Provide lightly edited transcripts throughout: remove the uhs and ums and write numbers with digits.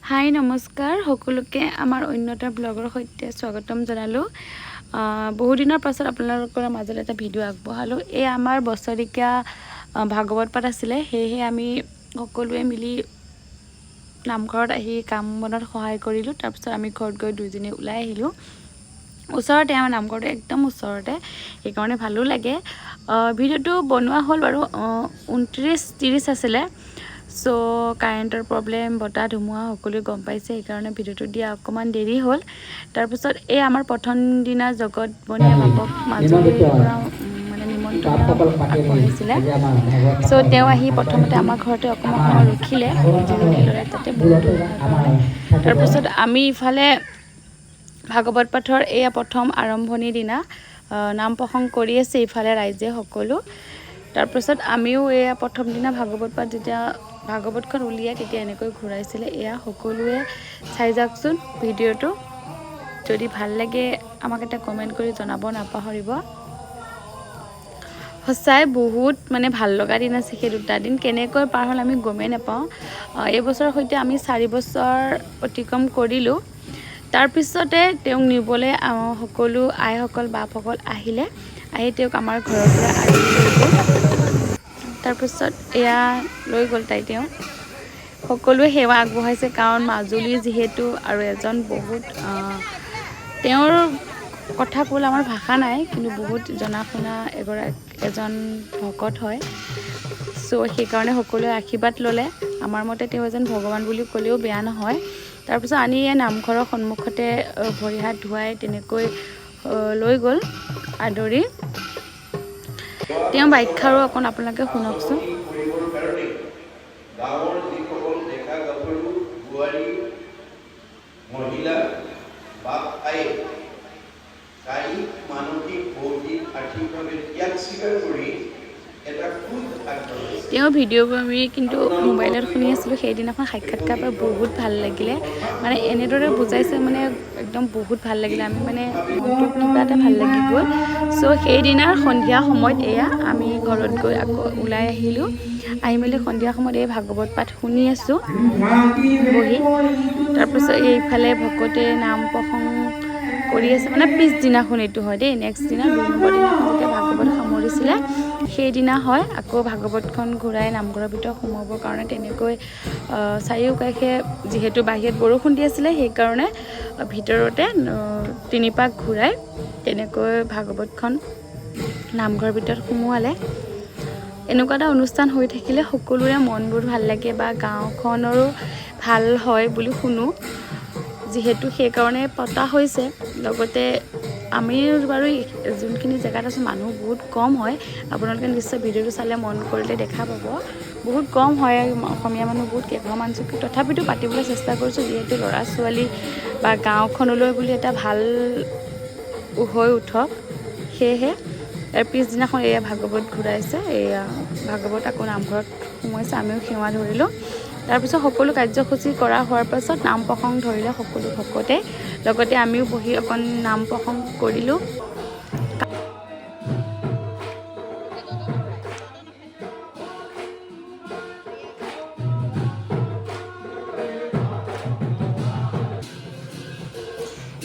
হাই নমস্কাৰ সকলোকে আমাৰ অন্যটা ব্লগৰ সৈতে স্বাগতম জনালোঁ। বহু দিনৰ পাছত আপোনালোকৰ মাজত এটা ভিডিঅ' আগবঢ়ালোঁ। এই আমাৰ বছৰিকীয়া ভাগৱত পাঠ আছিলে, সেয়েহে আমি সকলোৱে মিলি নামঘৰত আহি কাম বনত সহায় কৰিলোঁ। তাৰপিছত আমি ঘৰত গৈ দুইজনী ওলাই আহিলোঁ। ওচৰতে আমাৰ নামঘৰটো একদম ওচৰতে, সেইকাৰণে ভালো লাগে। ভিডিঅ'টো বনোৱা হ'ল বাৰু 29-30 আছিলে। চ' কাৰেণ্টৰ প্ৰব্লেম, বতাহ ধুমুহা সকলোৱে গম পাইছে, সেইকাৰণে ভিডিঅ'টো দিয়া অকণমান দেৰি হ'ল। তাৰপিছত এই আমাৰ প্ৰথম দিনা জগত বনীয়া বাপক মাজুলীৰ পৰা মানে নিমন্ত্ৰণ আগবঢ়াইছিলে। চ' তেওঁ আহি প্ৰথমতে আমাৰ ঘৰতে অকণমান সময় ৰখিলে, জিৰণি ল'লে তাতে বহুতো সহায় কৰিলে। তাৰপিছত আমি ইফালে ভাগৱত পাঠৰ এয়া প্ৰথম আৰম্ভণিৰ দিনা নাম প্ৰসংগ কৰি আছে ইফালে ৰাইজে সকলো। তাৰপিছত আমিও এয়া প্ৰথম দিনা ভাগৱত পাঠ যেতিয়া ভাগৱতখন উলিয়াই তেতিয়া এনেকৈ ঘূৰাইছিলে। এয়া সকলোৱে চাই যাওকচোন ভিডিঅ'টো। যদি ভাল লাগে আমাক এটা কমেণ্ট কৰি জনাব নাপাহৰিব। সঁচাই বহুত মানে ভাল লগা দিন আছে সেই দুটা দিন, কেনেকৈ পাৰ হ'ল আমি গমেই নাপাওঁ। এইবছৰৰ সৈতে আমি 4 বছৰ অতিক্ৰম কৰিলোঁ। তাৰপিছতে তেওঁক নিবলৈ সকলো আইসকল বাপসকল আহিলে, আহি তেওঁক আমাৰ ঘৰৰ পৰা আদৰি লৈ গ'ল। তাৰপিছত এয়া লৈ গ'ল তেওঁ সকলোৱে সেৱা আগবঢ়াইছে, কাৰণ মাজুলী যিহেতু আৰু এজন বহুত তেওঁৰ কথা ক'বলৈ আমাৰ ভাষা নাই, কিন্তু বহুত জনা শুনা এজন ভকত হয়। চ' সেইকাৰণে সকলোৱে আশীৰ্বাদ ল'লে। আমাৰ মতে তেওঁ এজন ভগৱান বুলি ক'লেও বেয়া নহয়। তাৰপিছত আনি নামঘৰৰ সন্মুখতে ভৰি হাত ধুৱাই তেনেকৈ লৈ গ'ল আদৰি। তেওঁ ব্যাখ্যাৰো অকণ আপোনালোকে শুনকচোন। গাঁৱৰ যিসকল ডেকা গাভৰু বোৱাৰী মহিলা বাপ আয়ে শাৰীৰিক মানসিক বৌদ্ধিক আৰ্থিকভাৱে ত্যাগ স্বীকাৰ কৰি এটা খুব আগবাঢ়িছে। তেওঁ ভিডিঅ'বোৰ আমি কিন্তু মোবাইলত শুনি আছিলোঁ। সেইদিনাখন সাক্ষাৎকাৰ পাই বহুত ভাল লাগিলে, মানে এনেদৰে বুজাইছে মানে একদম বহুত ভাল লাগিলে। আমি মানে মনটো কিবা এটা ভাল লাগি গ'ল। চ' সেইদিনাৰ সন্ধিয়া সময়ত এয়া আমি ঘৰত গৈ আকৌ ওলাই আহিলোঁ। আহি মেলি সন্ধিয়া সময়ত এই ভাগৱত পাঠ শুনি আছোঁ বহি। তাৰপিছত এইফালে ভকতে নাম প্ৰসংগ কৰি আছে, মানে পিছদিনাখন এইটো হয় দেই। নেক্সট দিনা 2 নম্বৰ দিনাখন যেতিয়া ভাগৱত সামৰিছিলে সেইদিনা হয়। আকৌ ভাগৱতখন ঘূৰাই নামঘৰৰ ভিতৰত সোমাবৰ কাৰণে তেনেকৈ চাৰিওকাষে যিহেতু বাহিৰত বৰষুণ দি আছিলে, সেইকাৰণে ভিতৰতে 3 পাক ঘূৰাই তেনেকৈ ভাগৱতখন নামঘৰৰ ভিতৰত সোমোৱালে। এনেকুৱা এটা অনুষ্ঠান হৈ থাকিলে সকলোৰে মনবোৰ ভাল লাগে বা গাঁওখনৰো ভাল হয় বুলি শুনো, যিহেতু সেইকাৰণে পতা হৈছে। লগতে আমি বাৰু যোনখিনি জেগাত আছোঁ মানুহ বহুত কম হয়। আপোনালোকে নিশ্চয় ভিডিঅ'টো চালে মন কৰিলে দেখা পাব, বহুত কম হয়। অসমীয়া মানুহ বহুত কেইঘৰমান আছোঁ, তথাপিতো পাতিবলৈ চেষ্টা কৰিছোঁ, যিহেতু ল'ৰা ছোৱালী বা গাঁওখনলৈ বুলি এটা ভাল হৈ উঠক। সেয়েহে পিছদিনাখন এয়া ভাগৱত ঘূৰাইছে, এয়া ভাগৱত আকৌ নামঘৰত সোমাইছে। আমিও সেৱা ধৰিলোঁ। তাৰপিছত সকলো কাৰ্যসূচী কৰা হোৱাৰ পাছত নাম প্ৰসংগ ধৰিলে সকলো ভকতে, লগতে আমিও বহি অকণ নাম প্ৰসংগ কৰিলোঁ।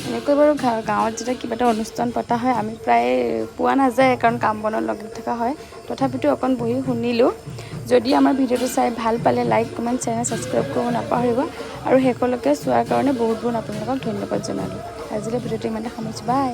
এনেকৈ বাৰু গাঁৱত যেতিয়া কিবা এটা অনুষ্ঠান পতা হয় আমি প্ৰায় পোৱা নাযায়, কাৰণ কাম বনত লাগি থকা হয়। তথাপিতো অকণ বহি শুনিলোঁ। যদি আমাৰ ভিডিঅ'টো চাই ভাল পালে লাইক কমেণ্ট চেনেল ছাবস্ক্ৰাইব কৰিব নাপাহৰিব। আৰু শেষলৈকে চোৱাৰ কাৰণে বহুত বহুত আপোনালোকক ধন্যবাদ জনালোঁ। আজিলৈ ভিডিঅ'টো ইমানতে সামৰিছোঁ, বাই।